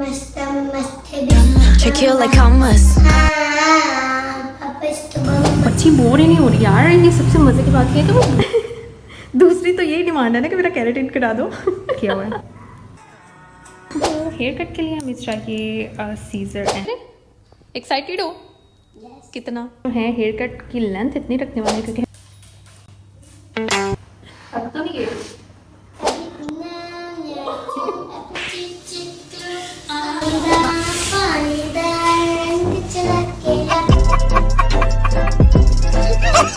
मस्त मस्त Check you like hummus. पापा इसके बाद अच्छी बोर ही नहीं हो रही यार। ये सबसे मज़े की बात ये है कि वो दूसरी तो यही डिमांड है ना कि मेरा केराटिन करा दो किया हुआ है। तो हेयर कट के लिए हमें चाहिए सीजर एंड एक्साइटेड हो कितना है हेयर कट की लेंथ इतनी रखने वाले क्योंकि अब तो नहीं गई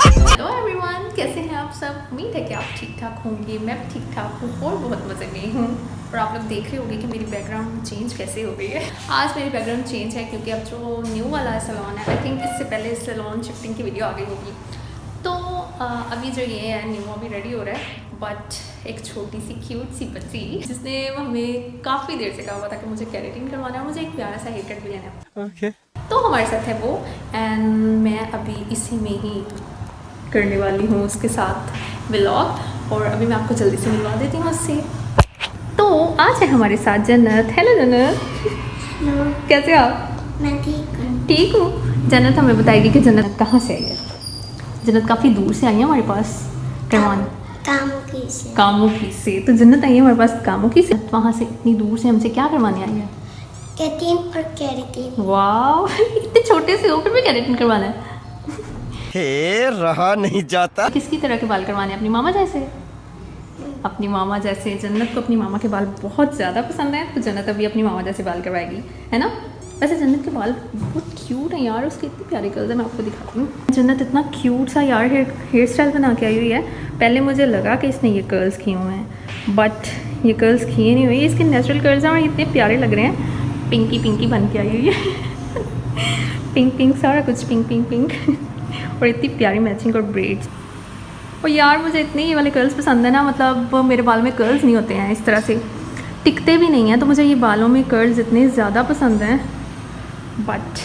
हेलो एवरीवन, कैसे हैं आप सब। उम्मीद है कि आप ठीक ठाक होंगे। मैं भी ठीक ठाक हूँ और बहुत मज़े में हूँ। और आप लोग देख रहे होंगे कि मेरी बैकग्राउंड चेंज कैसे हो गई है। आज मेरी बैकग्राउंड चेंज है क्योंकि अब जो न्यू वाला सैलून है, आई थिंक इससे पहले सैलून शिफ्टिंग की वीडियो आ गई होगी। तो अभी जो ये है न्यू अभी रेडी हो रहा है, बट एक छोटी सी क्यूट सी बच्ची जिसने हमें काफ़ी देर से कहा हुआ था कि मुझे केराटिन करवाना है, मुझे एक प्यारा सा हेयर कट भी लेना है। Okay. तो हमारे साथ है वो एंड मैं अभी इसी में ही करने वाली हूँ उसके साथ व्लॉग। और अभी मैं आपको जल्दी से मिलवा देती हूँ उससे। तो आज है हमारे साथ जन्नत। हेलो जन्नत, कैसे हो आप। मैं ठीक हूँ। ठीक हूँ। जन्नत हमें बताएगी कि जन्नत कहाँ से आई है। जन्नत काफ़ी दूर से आई है हमारे पास करवाने, कामुकी से। तो जन्नत आई है हमारे पास कामुकी से, वहाँ से इतनी दूर से हमसे क्या करवाने आई है। केराटिन और केराटिन। वाह इतने छोटे से हो फिर भी केराटिन करवाना है। हे रहा नहीं जाता। किसकी तरह के बाल करवाने हैं, अपनी मामा जैसे। अपनी मामा जैसे। जन्नत को अपनी मामा के बाल बहुत ज़्यादा पसंद है, तो जन्नत अभी अपनी मामा जैसे बाल करवाएगी, है ना। वैसे जन्नत के बाल बहुत क्यूट है यार, उसके इतने प्यारे कर्ल्स हैं, मैं आपको दिखाती हूँ। जन्नत इतना क्यूट सा यार हेयर स्टाइल बना के आई हुई है। पहले मुझे लगा कि इसने ये कर्ल्स किए हुए हैं, बट ये कर्ल्स किए नहीं हुए, इसके नेचुरल कर्ल्स हैं और इतने प्यारे लग रहे हैं। पिंकी पिंकी बन के आई हुई है पिंक पिंक सारा कुछ पिंक पिंक पिंक और इतनी प्यारी मैचिंग और ब्रेड्स। और यार मुझे इतने ये वाले कर्ल्स पसंद है ना, मतलब मेरे बाल में कर्ल्स नहीं होते हैं इस तरह से, टिकते भी नहीं हैं, तो मुझे ये बालों में कर्ल्स इतने ज़्यादा पसंद हैं। बट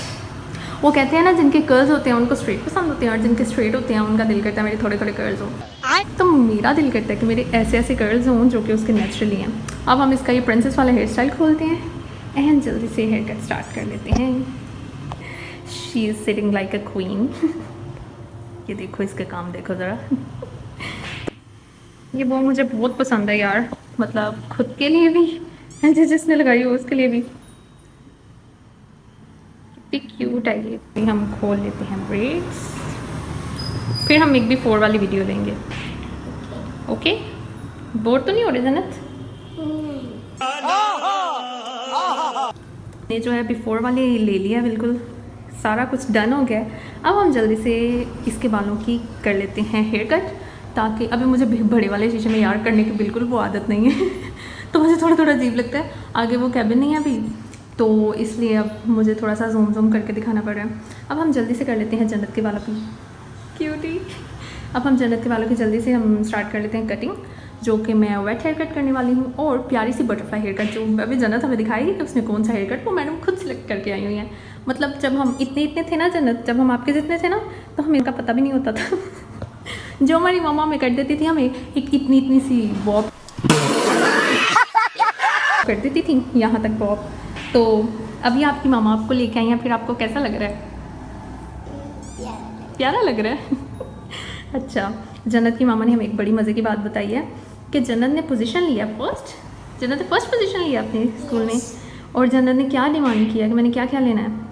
वो कहते हैं ना जिनके कर्ल्स होते हैं उनको स्ट्रेट पसंद होते हैं, और जिनके स्ट्रेट होते हैं उनका दिल करता है मेरे थोड़े थोड़े कर्ल्स हों। तो मेरा दिल करता है कि मेरे ऐसे ऐसे कर्ल्स हों जो कि उसके नेचुरली हैं। अब हम इसका ये प्रिंसेस वाला हेयर स्टाइल खोलते हैं एंड जल्दी से हेयर कट स्टार्ट कर लेते हैं। She is sitting like a queen. ये देखो इसका काम देखो ज़रा। ये वो मुझे बहुत पसंद है यार, मतलब खुद के लिए भी एंड जिसने लगाई हो उसके लिए भी। कितनी क्यूट है ये। फिर हम खोल लेते हैं ब्रेड्स, फिर हम एक बिफोर वाली वीडियो लेंगे। ओके बोर तो नहीं हो रही जन्नत। ने जो है बिफोर वाले ले लिया, बिल्कुल सारा कुछ डन हो गया है। अब हम जल्दी से इसके बालों की कर लेते हैं हेयर कट, ताकि अभी मुझे बड़े वाले शीशे में यार करने की बिल्कुल वो आदत नहीं है तो मुझे थोड़ा थोड़ा अजीब लगता है। आगे वो कैबिन नहीं है अभी, तो इसलिए अब मुझे थोड़ा सा जूम जूम करके दिखाना पड़ रहा है। अब हम जल्दी से कर लेते हैं जन्नत के बालों की क्यूटी। अब हम जन्नत के बालों की जल्दी से हम स्टार्ट कर लेते हैं कटिंग, जो कि मैं वेट हेयर कट करने वाली हूँ। और प्यारी सी बटरफ्लाई हेयर कट जो अभी जन्नत हमें दिखाएगी कि उसने कौन सा हेयर कट, वो मैडम खुद सिलेक्ट करके आई हुई हैं। मतलब जब हम इतने थे ना जन्नत, जब हम आपके जितने थे ना, तो हमें इनका पता भी नहीं होता था जो हमारी मामा हमें कर देती थी, हमें एक इतनी सी बॉब कर देती थी, यहाँ तक बॉब। तो अभी आपकी मामा आपको लेके आई हैं, फिर आपको कैसा लग रहा है। प्यारा लग रहा है अच्छा, जन्नत की मामा ने हमें एक बड़ी मज़े की बात बताई है कि जन्नत ने पोजीशन लिया फर्स्ट। जन्नत ने फर्स्ट पोजीशन लिया अपने स्कूल में, और जन्नत ने क्या डिमांड किया कि मैंने क्या क्या लेना है।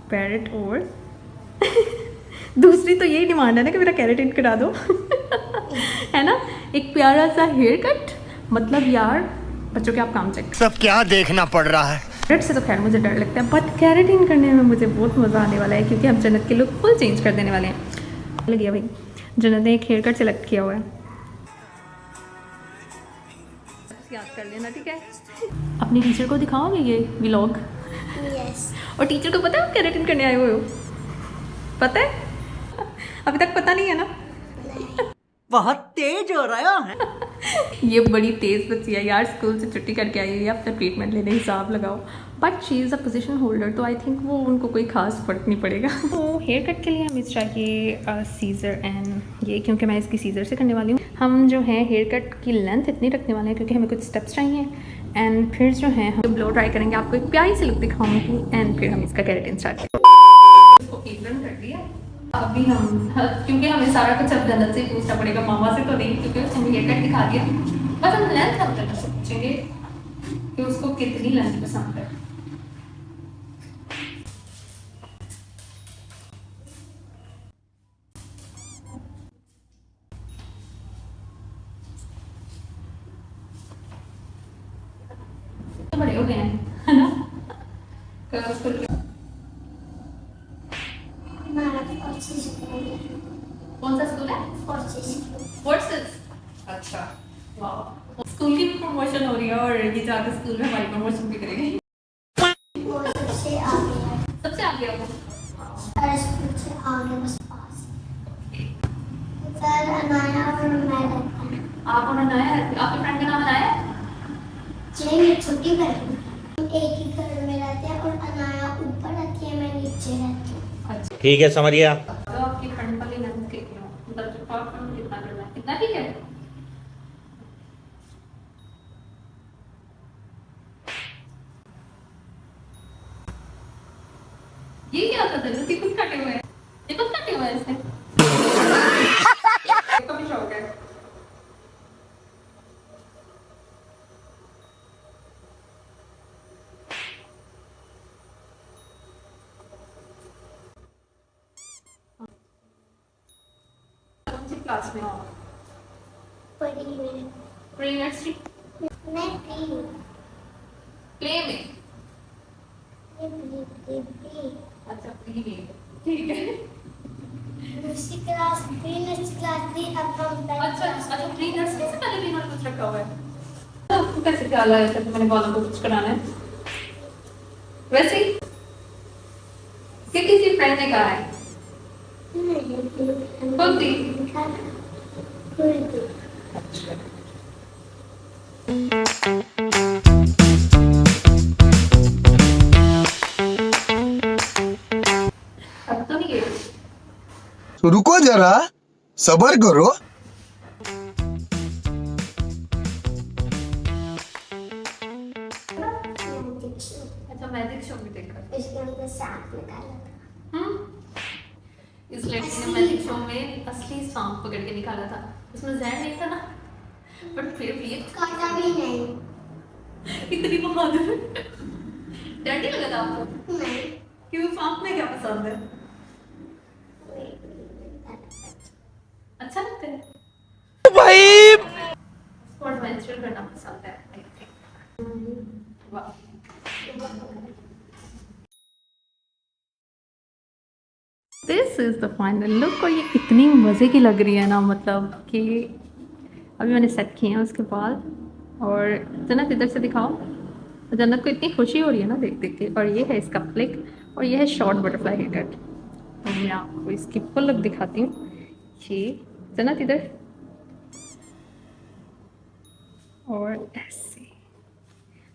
पैरेट और दूसरी तो यही डिमांड है ना कि मेरा केराटिन करा दो है ना, एक प्यारा सा हेयर कट। मतलब यार बच्चों के आप काम चेक। सब क्या देखना पड़ रहा है। केराटिन से तो खैर मुझे डर लगता है, बट केराटिन करने में मुझे बहुत मज़ा आने वाला है, क्योंकि हम जन्नत के लुक फुल चेंज कर देने वाले हैं। लग गया भाई, जन्नत ने एक हेयर कट सेलेक्ट किया हुआ है, याद कर लेना ठीक है। अपनी टीचर को दिखाओगे ये व्लॉग। यस। और टीचर को पता है आप केराटिन करने आए हुए हो, पता है। अभी तक पता नहीं है ना बहुत तेज हो रहा है। ये बड़ी तेज़ बच्ची है यार, स्कूल से छुट्टी करके आई है, अपना ट्रीटमेंट लेने हिसाब लगाओ। But she is a position holder, तो आई थिंक वो उनको कोई खास फ़र्क नहीं पड़ेगा। तो हेयर कट के लिए हमें चाहिए सीज़र एंड ये, क्योंकि मैं इसकी सीज़र से करने वाली हूँ। हम जो है हेयर कट की लेंथ इतनी रखने वाले हैं क्योंकि हमें कुछ स्टेप्स चाहिए। एंड फिर जो है हम ब्लो ड्राई करेंगे, आपको एक प्यारी सी लुक दिखाऊंगी एंड फिर हम इसका केराटिन स्टार्ट करेंगे। इसको एप्रन कर दिया अभी हम, क्योंकि हमें सारा कुछ अब जन्नत से पूछना पड़ेगा, मामा से तो नहीं, क्योंकि उसने हेयर कट दिखा दिया। बस हम लेंथ हम जन्नत से पूछेंगे कि उसको कितनी लेंथ पसंद है। तो बड़े हो गए हैं, है ना? उसको हमारा कोशिश करेंगे। कौन सा स्कूल है? कोशिश फोर्सेस। अच्छा, वाह, स्कूल की प्रमोशन हो रही है और ये जाकर स्कूल में हमारी प्रमोशन भी करेगी। वो सबसे आगे है, सबसे आगे हो। सारे स्कूल से आगे बस पास। सर अनाया और मैं रहता हूँ। आप उन्होंने नया है, आपके फ्रेंड का नाम अनाया है? नहीं, मैं छोटी बहन हूँ। हम एक ही घर में रहते हैं और अनाया ऊपर रहती है, मैं नीचे रहती हूँ। अच्छा, ठीक है, समझ गया। तो आपकी फ्रेंड वाली लेंथ कितनी हो? मतलब जो टॉप फ्रेंड कितना करना है, कितना ठीक है? ये क्या होता है? ये कुछ काटे हुए हैं, ये कुछ काटे हुए हैं इसने। कभी शौक है। कौन सी क्लास में हो? पढ़ी में प्री नर्सरी, मैं प्री हूँ। प्ले में। प्री अच्छा, प्री में, ठीक है। दूसरी क्लास प्री नर्सरी क्लास थी, अब हम अच्छा, प्री नर्सरी से पहले भी इन्होंने कुछ रखा हुआ है। आपको कैसे ख्याल आया था कि मैंने बालों को कुछ कराना है? वैसे ही कि किसी फ्रेंड ने कहा है? खुद ही? अब तो नहीं गए। रुको जरा, सबर करो। अच्छा, मैजिक शो भी देखा। इसके अंदर सांप निकाला था। इस लड़की ने मैजिक शो में असली सांप पकड़ के निकाला था। उसमें जहर नहीं था ना, बट फिर भी काटा भी नहीं। इतनी बहादुर। डर नहीं लगा था आपको? नहीं। क्यों, सांप में क्या पसंद है? अच्छा लगता है भाई उसको एडवेंचर करना पसंद है, I think। वाह, this is the final look. और ये इतनी मज़े की लग रही है ना, मतलब कि अभी मैंने सेट किए हैं उसके बाल। और जन्नत इधर से दिखाओ, जन्नत को इतनी खुशी हो रही है ना देख देख के। और ये है इसका फ्लिक और ये है शॉर्ट बटरफ्लाई हेयर कट। तो मैं आपको इसकी फुल लुक दिखाती हूँ। ये जन्नत इधर, और ऐसे।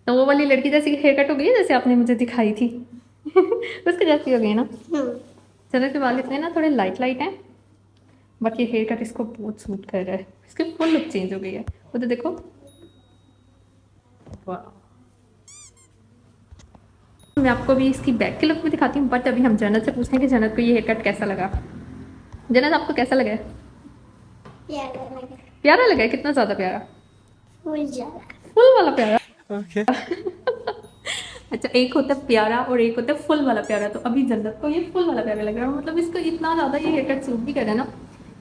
तो वो वाली लड़की जैसी हेयर कट हो गई है जैसे आपने मुझे दिखाई थी। उसके जैसी हो गई ना। जन्नत के बाल इतने ना थोड़े लाइट लाइट हैं, बट ये हेयर कट इसको बहुत सूट कर रहा है। इसकी फुल लुक चेंज हो गई है, वो तो देखो। वाह, मैं आपको भी इसकी बैक की लुक भी दिखाती हूँ, बट अभी हम जन्नत से पूछते हैं कि जन्नत को ये हेयर कट कैसा लगा। जन्नत, आपको कैसा लगा है? प्यारा लगा है? कितना ज़्यादा प्यारा? फुल वाला प्यारा। अच्छा, एक होता है प्यारा और एक होता है फुल वाला प्यारा। तो अभी जन्नत को ये फुल वाला प्यारा लग रहा है, मतलब इसको इतना ज़्यादा ये हेयर कट सूट भी कर रहा है ना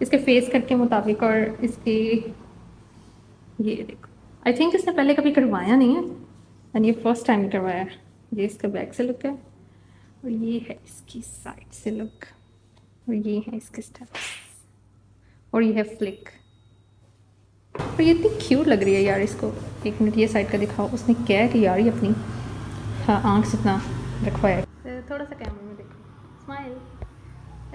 इसके फेस कट के मुताबिक। और इसके ये देखो, आई थिंक इसने पहले कभी करवाया नहीं है एंड ये फर्स्ट टाइम करवाया है। ये इसका बैक से लुक है और ये है इसकी साइड से लुक और ये है इसके स्टेप्स और ये है फ्लिक। और ये इतनी क्यूट लग रही है यार इसको। एक मिनट ये साइड का दिखाओ, उसने क्या की यार ये अपनी आँख से इतना रखवाया है। थोड़ा सा कैमरे में देखो, स्माइल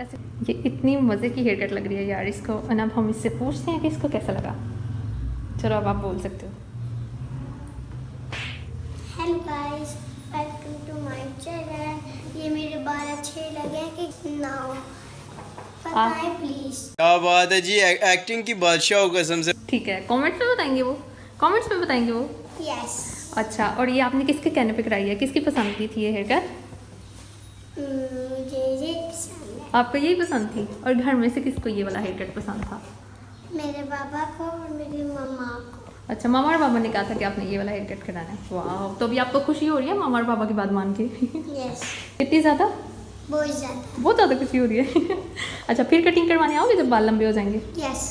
ऐसे। ये इतनी मज़े की हेयर कट लग रही है यार इसको। और अब हम इससे पूछते हैं कि इसको कैसा लगा। चलो अब आप बोल सकते हो। Hello guys, welcome to my channel. ये मेरे बाल अच्छे लगे कि ना बताएं प्लीज। क्या बात है जी, एक्टिंग की बादशाह हो कसम से। ठीक है, कमेंट्स में बताएंगे वो, कमेंट्स में बताएंगे वो। यस। अच्छा, और ये आपने किसके कहने पे कराई है, किसकी पसंद की थी ये हेयर कट? मुझे ये पसंद है। आपको यही पसंद थी? और घर में से किसको ये वाला हेयर कट पसंद था? मेरे पापा को और मेरी मम्मा को। अच्छा, मामा और पापा ने कहा था कि आपने ये वाला हेयर कट कराना है। वाह, तो अभी आपको खुशी हो रही है मामा और पापा की बात मान के? यस, कितनी ज़्यादा? बहुत ज्यादा। बहुत ज़्यादा खुशी हो रही है। अच्छा, फिर कटिंग करवाने आओगे जब बाल लंबे हो जाएंगे? यस।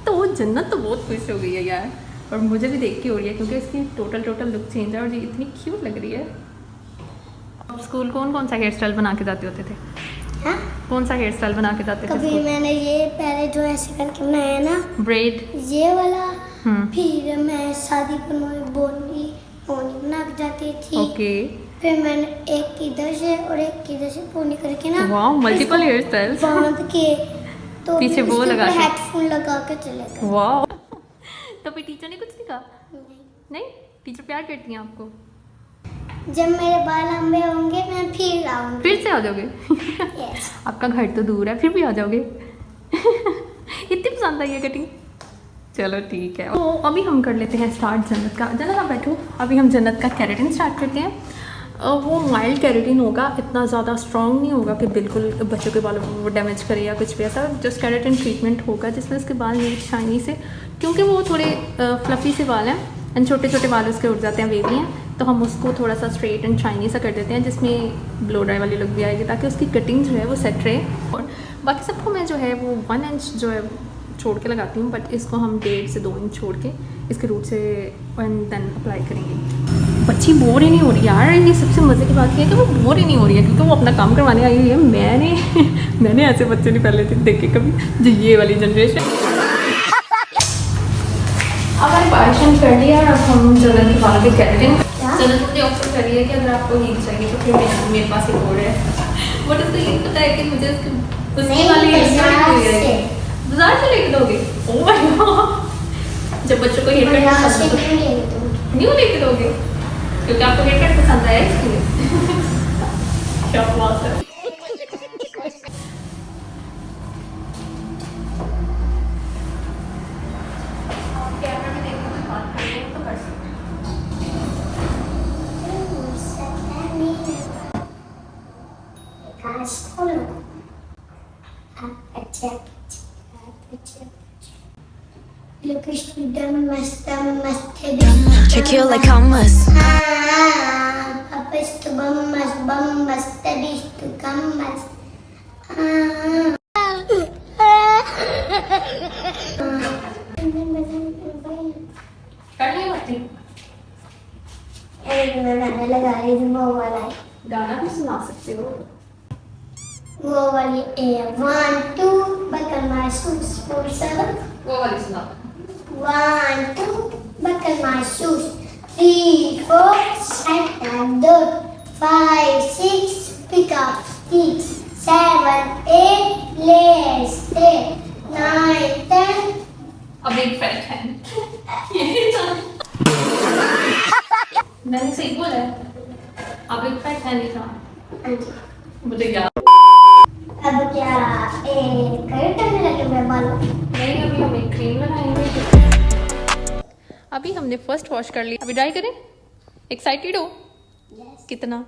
तो जन्नत तो बहुत खुश हो गई है यार, और मुझे भी देख के हो रही है क्योंकि इसकी टोटल लुक चेंज है और ये इतनी क्यूट लग रही है। स्कूल कौन सा हेयर स्टाइल बना के जाते होते थे? हाँ? कौन सा हेयर स्टाइल बना के जाते थे कभी स्कूल? मैंने ये पहले जो ऐसे करके बनाया ना, ब्रेड। ये वाला। हम्म। फिर मैं शादी पर बोनी बना के जाती थी। ओके। फिर मैंने एक इधर से और एक इधर से पोनी करके ना, वाह, मल्टीपल इसको हेयर स्टाइल्स। बांध के तो पीछे फिर वो उसके लगा ऊपर के। हेडफोन लगा के चले गए। वाह। तो फिर टीचर ने कुछ नहीं कहा? नहीं। नहीं, टीचर प्यार करती हैं आपको? जब मेरे बाल लंबे होंगे मैं फिर आऊंगी। फिर से आ जाओगे? यस। आपका घर तो दूर है, फिर भी आ जाओगे? इतनी पसंद आई है कटिंग? चलो ठीक है, तो अभी हम कर लेते हैं स्टार्ट जन्नत का। जन्नत आप बैठो, अभी हम जन्नत का केराटिन स्टार्ट करते हैं। वो माइल्ड केराटिन होगा, इतना ज़्यादा स्ट्रॉन्ग नहीं होगा कि बिल्कुल बच्चों के बालों को वो डैमेज करे या कुछ भी ऐसा। जस्ट केराटिन ट्रीटमेंट होगा जिसमें उसके बाल नीट शाइनी से, क्योंकि वो थोड़े फ्लफ़ी से बाल हैं एंड छोटे छोटे बाल उसके उड़ जाते हैं, वेवी हैं, तो हम उसको थोड़ा सा स्ट्रेट एंड शाइनी सा कर देते हैं जिसमें ब्लो ड्राई वाली लुक भी आएगी ताकि उसकी कटिंग जो है वो सेट रहे। और बाकी सबको मैं जो है वो 1 इंच जो है छोड़ के लगाती हूँ, बट इसको हम 1.5 से 2 इंच छोड़ के इसके रूट से एंड देन अप्लाई करेंगे। बच्ची बोर ही नहीं हो रही यार, ये सबसे मज़े की बात है कि वो बोर ही नहीं हो रही है क्योंकि वो अपना काम करवाने आई हुई है। मैंने ऐसे बच्चे नहीं पहले देखे कभी, जो ये वाली जनरेशन। अब मैंने पार्टीशन कर लिया और अब हम जन्नत के बाल के केराटिन। जन्नत मुझे ऑफर कर रही है कि अगर आपको हील चाहिए तो फिर मेरे पास एक और है, बट उसको ये पता है कि मुझे उसके वाली बाजार से लेके दोगे? ओह माय गॉड, जब बच्चों को हेयर कट पसंद है न्यू लेके दोगे क्योंकि आपको हेयर कट पसंद आया इसलिए। क्या बात है। कैमरा में देखो तो बात कर रहे हैं तो कर सकते हैं। Check you like hummus. कर लिया बातें? लगा रही थी वो वाला, गाना भी सुना सकते हो। वो वाली ए 1 2 बटन माय शूज 4 7 वो वाली सुना। 1 2 button my shoes 3 4 7 2 5 6 pick up 6 7 8 let's stay 9 10 अब एक फैट है। यही था। मैंने सही बोला है। अब एक फैट है नहीं था। मुझे याद अब क्या करने लगे मैं बालों? नहीं, अभी हम एक क्रीम लगाएंगे। अभी हमने फर्स्ट वॉश कर लिया, अभी ड्राई करें। एक्साइटेड हो? Yes. कितना?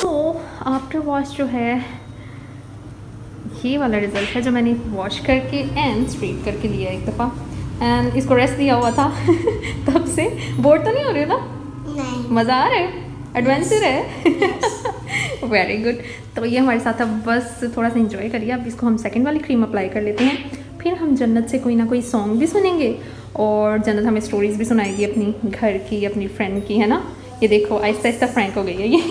तो आफ्टर वॉश जो है ये वाला रिजल्ट है जो मैंने वॉश करके एंड स्ट्रेट करके लिया एक दफ़ा एंड इसको रेस्ट दिया हुआ था। तब से बोर तो नहीं हो रही ना? नहीं। मज़ा आ रहा है, एडवेंचर है। Very good. तो ये हमारे साथ अब बस थोड़ा सा इंजॉय करिए। अब इसको हम सेकंड वाली क्रीम अप्लाई कर लेते हैं, फिर हम जन्नत से कोई ना कोई सॉन्ग भी सुनेंगे और जन्नत हमें स्टोरीज भी सुनाएगी अपनी घर की, अपनी फ्रेंड की, है ना। ये देखो आहिस्ता आहिस्ता फ्रैंक हो गई है ये।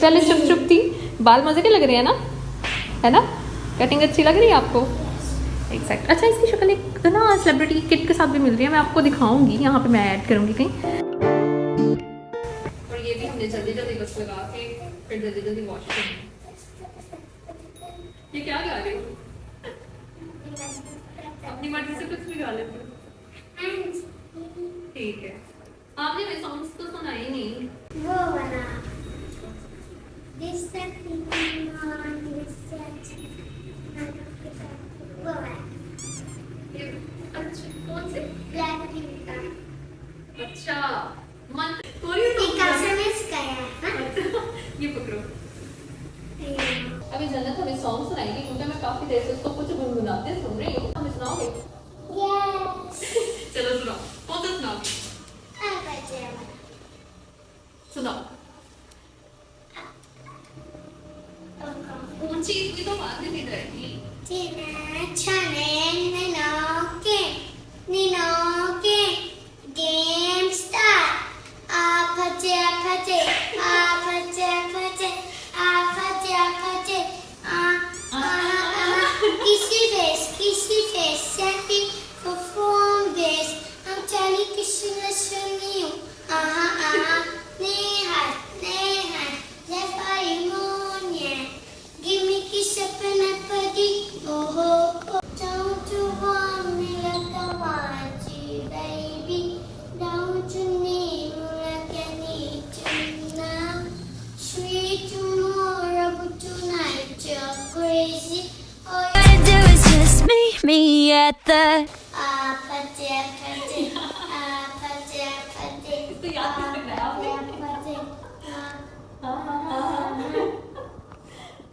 पहले चुप चुप थी। बाल मज़े के लग रहे हैं ना, है ना? कटिंग अच्छी लग रही है आपको? एग्जैक्ट। अच्छा, इसकी शक्ल एक ना सेलिब्रिटी किट के साथ भी मिल रही है, मैं आपको दिखाऊंगी, यहाँ पे मैं ऐड करूँगी कहीं। और ये भी हमने जल्दी जल्दी बस लगा के फिर जल्दी जल्दी वॉश करना। ये क्या गा रही हो? अपनी मर्जी से कुछ भी गा लेते हो। ठीक है, आपने मेरे सॉन्ग्स तो सुना ही नहीं। वो वाला This something on this set वो वाला अच्छा, कौन से? Blackpink का अच्छा, मन कोई तो कसमेस का है हाँ? ये पकड़ो। अभी जन्नत हमें सॉन्ग सुनाएगी क्योंकि मैं काफी देर से उसको कुछ गुनगुनाते सुन रही हूँ। हमें सुनाओगे? Yes चलो सुनाओ, कौन सा सुनाओगे? सुनाओ। ऊंची इतनी तो बात नहीं रहेगी। Game start. Apate. Kissy face. Setting for phone base. I'm Charlie Krishna Sunil. Nehal. Left eye moon, yeah. Give me kiss up and a putty. Oh. Don't you want me like a watchy, baby? Don't you need me like I need you now? Sweet tomorrow, but tonight you're crazy. Oh, All I do is just meet me at the apate. तो याद किसने बनाया आपने?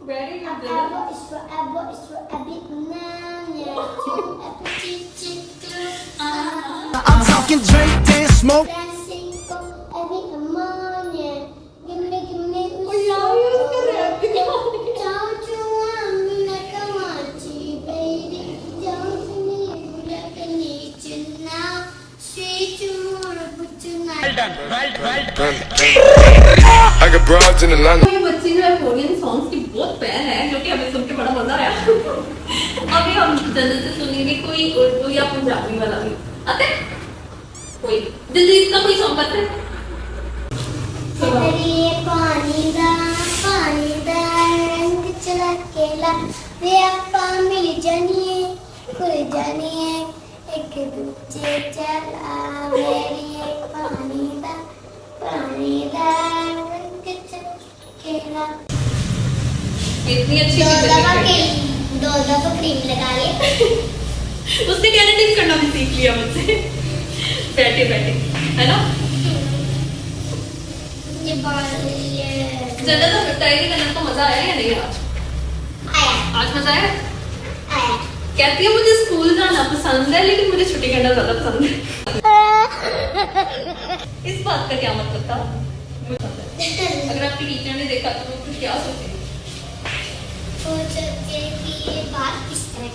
Very good, Jannat। I'm talking Drake and smoke. Don't you want me like I want you, baby? Don't you need me like I need you now? Sweet tomorrow, but tonight. I got broads in Atlanta. ये बच्ची जो है Korean songs की बहुत fan है, जो कि हमें सुन के बड़ा मजा आया। अभी हम जन्नत से सुनेंगे कोई उर्दू या पंजाबी वाला भी आते हैं? कोई दिलजीत का कोई सॉन्ग आते हैं? तेरे पानी दा रंग चलकेला वे आपा मिल जानिए खुल जानिए एक दूजे चला मेरी पानी दा रंग चलकेला इतनी अच्छी दो दफा क्रीम लगा लिया उसने कैरेटिंग करना भी सीख लिया मुझसे बैठे है ना। ये जन्नत तो बताइए जन्नत को मजा आया या नहीं आज मजा आया? कहती है मुझे स्कूल जाना पसंद है लेकिन मुझे छुट्टी करना ज्यादा पसंद है। इस बात का क्या मतलब था? अगर आपकी टीचर ने देखा तो वो क्या सोचेगी? कि ये बात किस तरह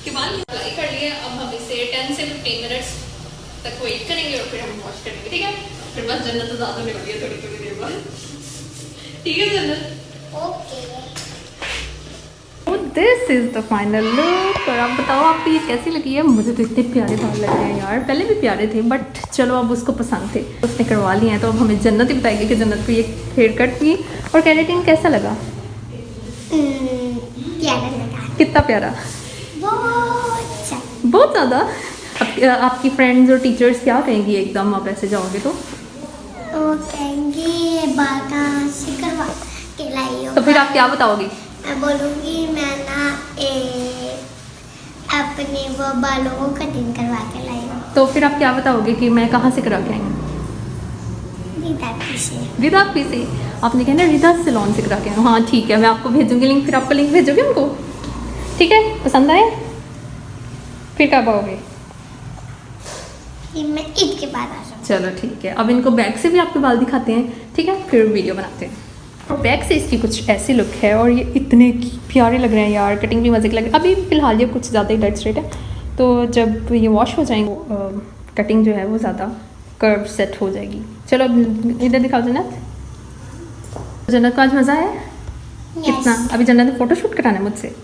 कि मान अप्लाई कर लिए, अब हम इसे 10 से 15 मिनट्स तक वेट करेंगे और फिर हम वॉश करेंगे, ठीक है? फिर बस जन्नत तो ज़्यादा निकल गई थोड़ी देर बाद, ठीक है जन्नत? Okay. This is the final look. और आप बताओ आपको ये कैसी लगी है? मुझे तो इतने प्यारे बाल लग रहे हैं यार, पहले भी प्यारे थे बट चलो अब उसको पसंद थे, उसने करवा लिए हैं तो अब हमें जन्नत ही बताएगी कि जन्नत को ये हेयर कट की और कैरेटिन कैसा लगा? प्यारा लगा। कितना प्यारा? बहुत ज़्यादा। आपकी फ्रेंड्स और टीचर्स क्या कहेंगी एकदम आप ऐसे जाओगे तो? वो कहेंगे बाल कहाँ से करवा के लाई हो? तो फिर आप क्या बताओगी? मैं बोलूँगी मैं ना अपने वो बालों को कटिंग करवा के लाई हूँ। तो फिर आप क्या बताओगे कि मैं कहाँ से करा के आई हूँ? रिदा पी से। आपने कहना रिदा सैलून से करा के आई हूँ। हाँ ठीक है, मैं आपको भेजूंगी लिंक, फिर आपको लिंक भेजोगे उनको? ठीक है, पसंद आए? फिर कब आओगे? मैं ईद के बाद आ जाऊँ। चलो ठीक है, अब इनको बैक से भी आपके बाल दिखाते हैं, ठीक है? फिर वीडियो बनाते हैं। और बैक से इसकी कुछ ऐसी लुक है और ये इतने प्यारे लग रहे हैं यार, कटिंग भी मज़े की लग रही है। अभी फ़िलहाल ये कुछ ज़्यादा ही डेड स्ट्रेट है, तो जब ये वॉश हो जाएंगे कटिंग जो है वो ज़्यादा कर्व सेट हो जाएगी। चलो अब इधर दिखाओ जन्नत। जन्नत को आज मज़ा आया? कितना? अभी जन्नत ने फ़ोटो शूट कराना है मुझसे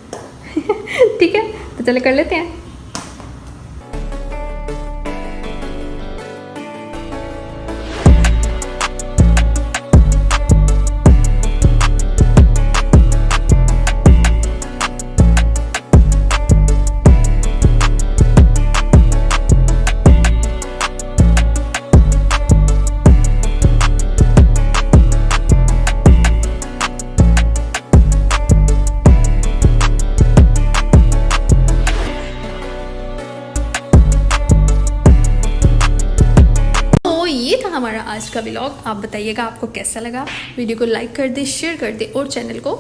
ठीक है, तो चले कर लेते हैं। हमारा आज का व्लॉग। आप बताइएगा आपको कैसा लगा। वीडियो को लाइक कर दे, शेयर कर दे और चैनल को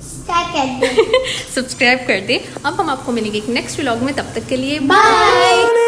स्टार्ट कर दे। सब्सक्राइब कर दे। अब हम आपको मिलेंगे एक नेक्स्ट व्लॉग में, तब तक के लिए बाय।